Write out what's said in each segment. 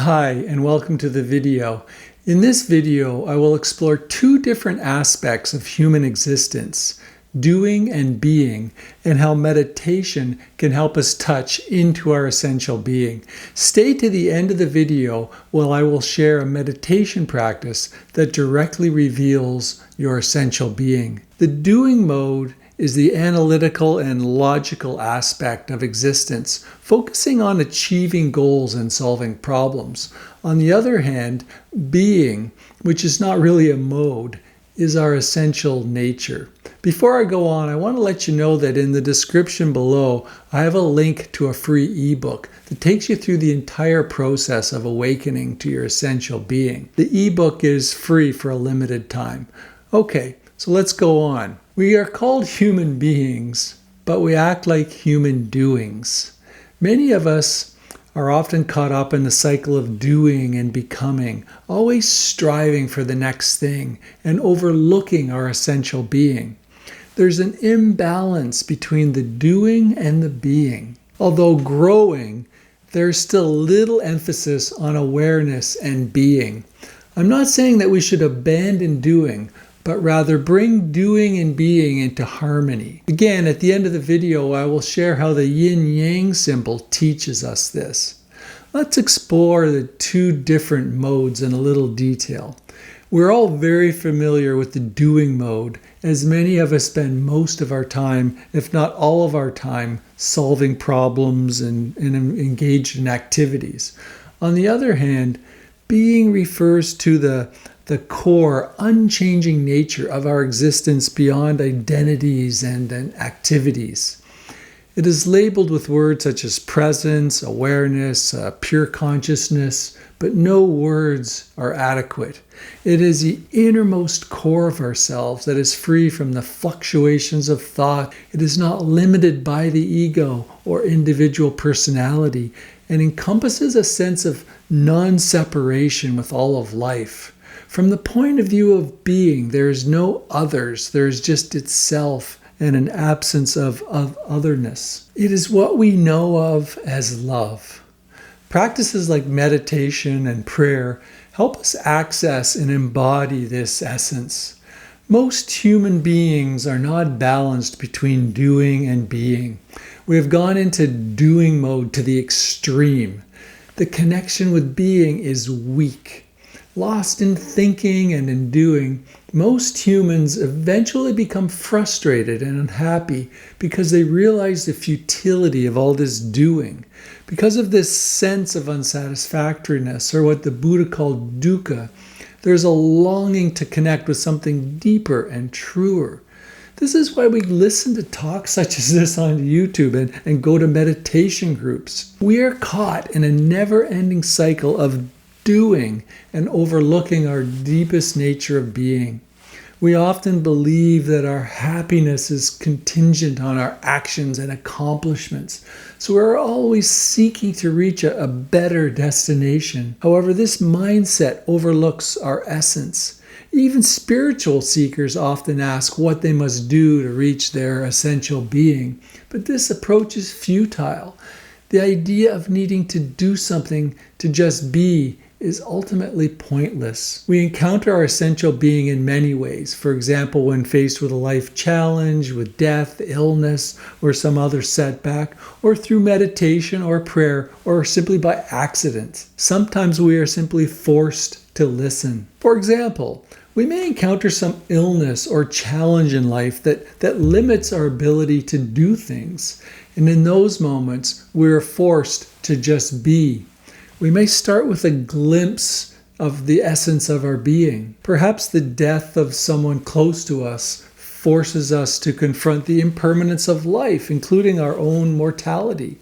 Hi, and welcome to the video. In this video, I will explore two different aspects of human existence, doing and being, and how meditation can help us touch into our essential being. Stay to the end of the video while I will share a meditation practice that directly reveals your essential being. The doing mode is the analytical and logical aspect of existence, focusing on achieving goals and solving problems. On the other hand, being, which is not really a mode, is our essential nature. Before I go on, I want to let you know that in the description below, I have a link to a free ebook that takes you through the entire process of awakening to your essential being. The ebook is free for a limited time. Okay, so let's go on. We are called human beings, but we act like human doings. Many of us are often caught up in the cycle of doing and becoming, always striving for the next thing and overlooking our essential being. There's an imbalance between the doing and the being. Although growing, there's still little emphasis on awareness and being. I'm not saying that we should abandon doing, but rather bring doing and being into harmony. Again, at the end of the video, I will share how the yin-yang symbol teaches us this. Let's explore the two different modes in a little detail. We're all very familiar with the doing mode, as many of us spend most of our time, if not all of our time, solving problems and engaged in activities. On the other hand, being refers to the core, unchanging nature of our existence beyond identities and activities. It is labeled with words such as presence, awareness, pure consciousness, but no words are adequate. It is the innermost core of ourselves that is free from the fluctuations of thought. It is not limited by the ego or individual personality and encompasses a sense of non-separation with all of life. From the point of view of being, there is no others. There is just itself and an absence of otherness. It is what we know of as love. Practices like meditation and prayer help us access and embody this essence. Most human beings are not balanced between doing and being. We have gone into doing mode to the extreme. The connection with being is weak. Lost in thinking and in doing, most humans eventually become frustrated and unhappy because they realize the futility of all this doing. Because of this sense of unsatisfactoriness, or what the Buddha called dukkha, there's a longing to connect with something deeper and truer. This is why we listen to talks such as this on YouTube and go to meditation groups. We are caught in a never-ending cycle of doing and overlooking our deepest nature of being. We often believe that our happiness is contingent on our actions and accomplishments, so we're always seeking to reach a better destination. However, this mindset overlooks our essence. Even spiritual seekers often ask what they must do to reach their essential being, but this approach is futile. The idea of needing to do something to just be is ultimately pointless. We encounter our essential being in many ways. For example, when faced with a life challenge, with death, illness, or some other setback, or through meditation or prayer, or simply by accident. Sometimes we are simply forced to listen. For example, we may encounter some illness or challenge in life that limits our ability to do things. And in those moments, we are forced to just be. We may start with a glimpse of the essence of our being. Perhaps the death of someone close to us forces us to confront the impermanence of life, including our own mortality.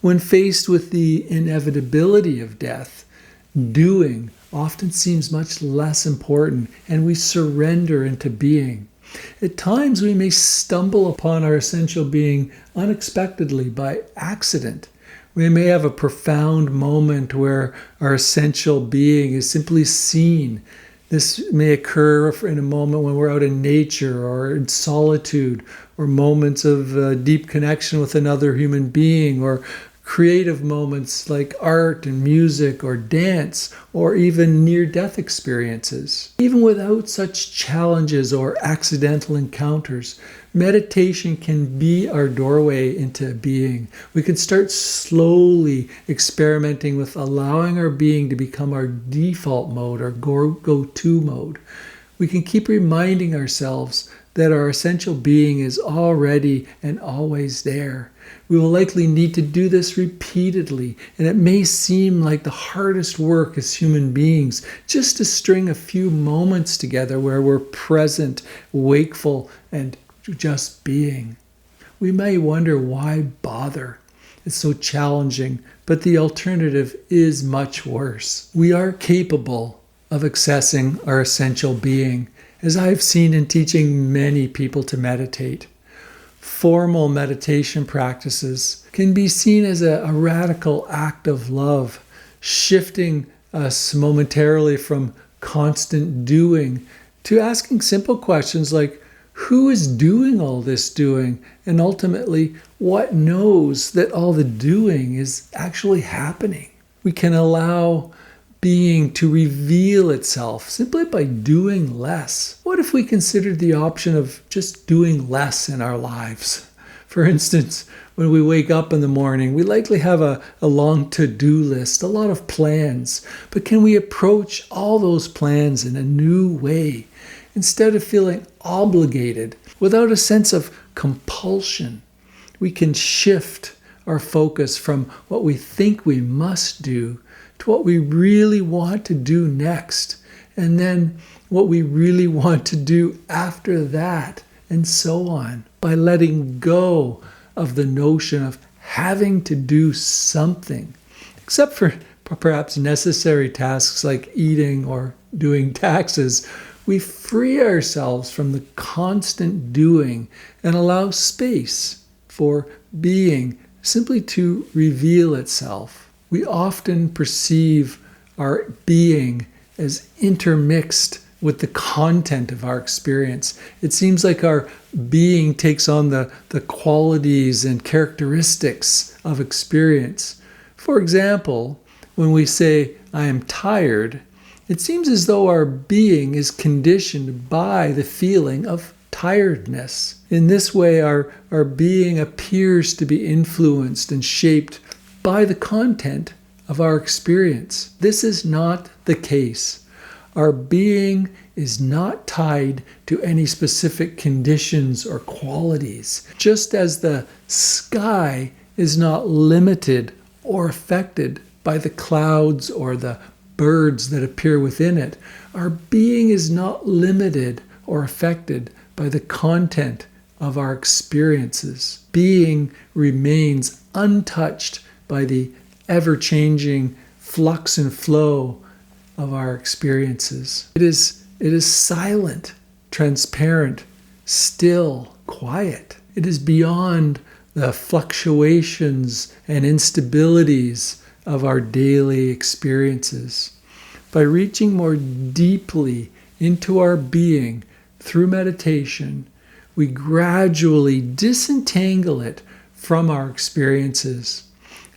When faced with the inevitability of death, doing often seems much less important, and we surrender into being. At times, we may stumble upon our essential being unexpectedly by accident. We may have a profound moment where our essential being is simply seen. This may occur in a moment when we're out in nature or in solitude, or moments of deep connection with another human being, or creative moments like art and music or dance, or even near-death experiences. Even without such challenges or accidental encounters, meditation can be our doorway into being. We can start slowly experimenting with allowing our being to become our default mode, our go-to mode. We can keep reminding ourselves that our essential being is already and always there. We will likely need to do this repeatedly, and it may seem like the hardest work as human beings, just to string a few moments together where we're present, wakeful, and just being. We may wonder why bother. It's so challenging, but the alternative is much worse. We are capable of accessing our essential being, as I've seen in teaching many people to meditate. Formal meditation practices can be seen as a radical act of love, shifting us momentarily from constant doing to asking simple questions like, who is doing all this doing? And ultimately, what knows that all the doing is actually happening? We can allow being to reveal itself simply by doing less. What if we considered the option of just doing less in our lives? For instance, when we wake up in the morning, we likely have a long to-do list, a lot of plans. But can we approach all those plans in a new way? Instead of feeling obligated, without a sense of compulsion, we can shift our focus from what we think we must do to what we really want to do next, and then what we really want to do after that, and so on, by letting go of the notion of having to do something, except for perhaps necessary tasks like eating or doing taxes. We free ourselves from the constant doing and allow space for being simply to reveal itself. We often perceive our being as intermixed with the content of our experience. It seems like our being takes on the qualities and characteristics of experience. For example, when we say, I am tired, it seems as though our being is conditioned by the feeling of tiredness. In this way, our being appears to be influenced and shaped by the content of our experience. This is not the case. Our being is not tied to any specific conditions or qualities, just as the sky is not limited or affected by the clouds or the birds that appear within it. Our being is not limited or affected by the content of our experiences. Being remains untouched by the ever-changing flux and flow of our experiences. It is silent, transparent, still, quiet. It is beyond the fluctuations and instabilities of our daily experiences. By reaching more deeply into our being through meditation, we gradually disentangle it from our experiences.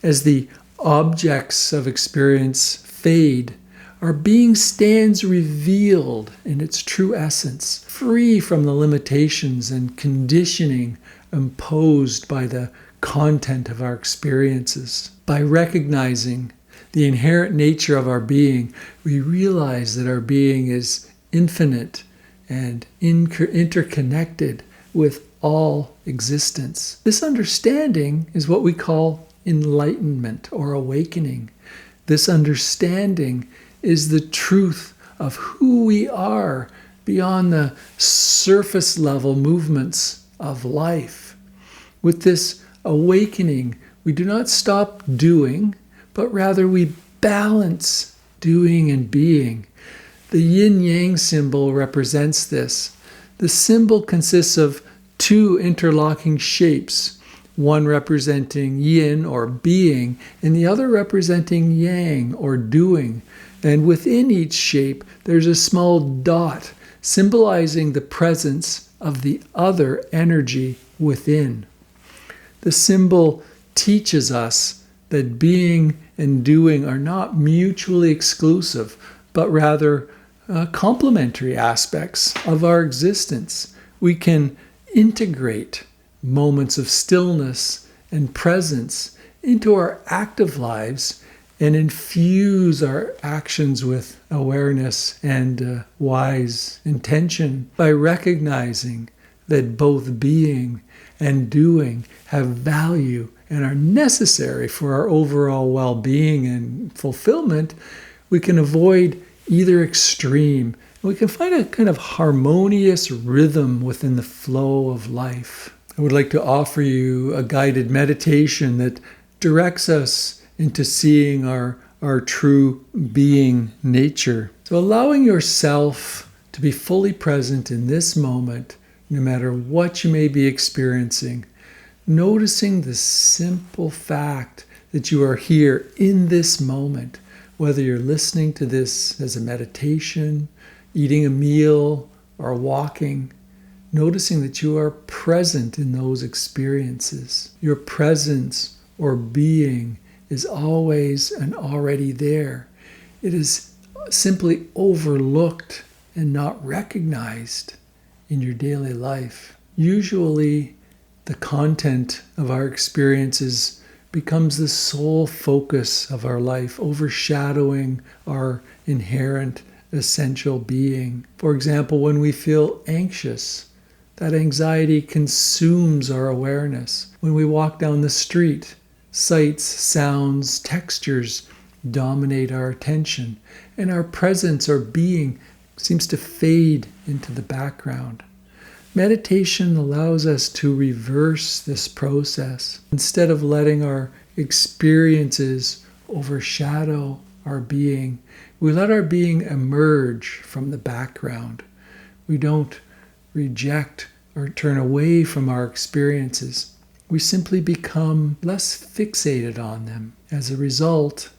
As the objects of experience fade, our being stands revealed in its true essence, free from the limitations and conditioning imposed by the content of our experiences. By recognizing the inherent nature of our being, we realize that our being is infinite and interconnected with all existence. This understanding is what we call enlightenment or awakening. This understanding is the truth of who we are beyond the surface level movements of life. With this awakening, we do not stop doing, but rather we balance doing and being. The yin-yang symbol represents this. The symbol consists of two interlocking shapes, one representing yin or being, and the other representing yang or doing. And within each shape, there's a small dot symbolizing the presence of the other energy within. The symbol teaches us that being and doing are not mutually exclusive, but rather complementary aspects of our existence. We can integrate moments of stillness and presence into our active lives and infuse our actions with awareness and wise intention by recognizing that both being and doing have value and are necessary for our overall well-being and fulfillment. We can avoid either extreme. We can find a kind of harmonious rhythm within the flow of life. I would like to offer you a guided meditation that directs us into seeing our true being nature. So allowing yourself to be fully present in this moment, no matter what you may be experiencing, noticing the simple fact that you are here in this moment, whether you're listening to this as a meditation, eating a meal, or walking, noticing that you are present in those experiences. Your presence or being is always and already there. It is simply overlooked and not recognized in your daily life. Usually, the content of our experiences becomes the sole focus of our life, overshadowing our inherent essential being. For example, when we feel anxious, that anxiety consumes our awareness. When we walk down the street, sights, sounds, textures dominate our attention, and our presence or being seems to fade into the background. Meditation allows us to reverse this process. Instead of letting our experiences overshadow our being, we let our being emerge from the background. We don't reject or turn away from our experiences. We simply become less fixated on them. As a result,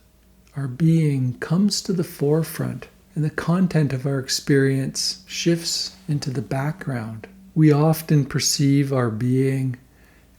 our being comes to the forefront and the content of our experience shifts into the background. We often perceive our being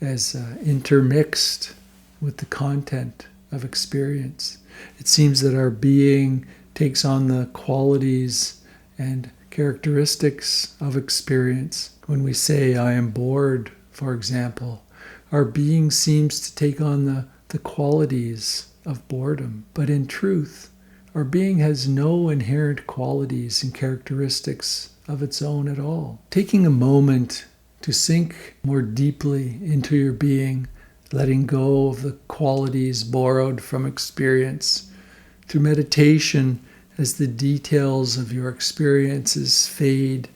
as intermixed with the content of experience. It seems that our being takes on the qualities and characteristics of experience. When we say, "I am bored," for example, our being seems to take on the qualities of boredom. But in truth, our being has no inherent qualities and characteristics of its own at all. Taking a moment to sink more deeply into your being, letting go of the qualities borrowed from experience. Through meditation, as the details of your experiences fade,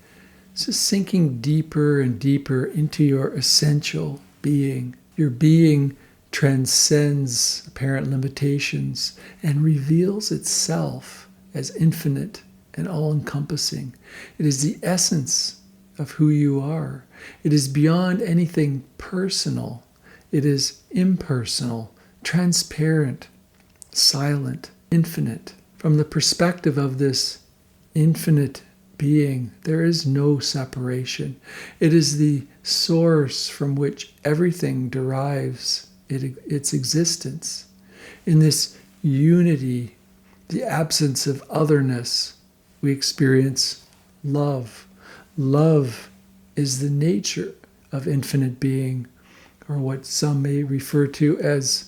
just sinking deeper and deeper into your essential being. Your being transcends apparent limitations and reveals itself as infinite and all-encompassing. It is the essence of who you are. It is beyond anything personal. It is impersonal, transparent, silent, infinite. From the perspective of this infinite being, there is no separation. It is the source from which everything derives its existence. In this unity, the absence of otherness, we experience love. Love is the nature of infinite being, or what some may refer to as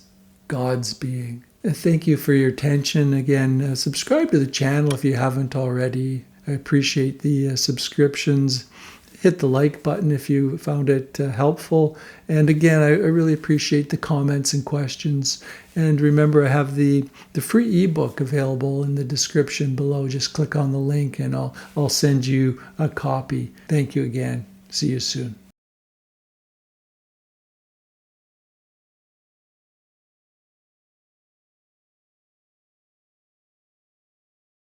God's being. Thank you for your attention. Again, subscribe to the channel if you haven't already. I appreciate the subscriptions. Hit the like button if you found it helpful. And again, I really appreciate the comments and questions. And remember, I have the free ebook available in the description below. Just click on the link and I'll send you a copy. Thank you again. See you soon.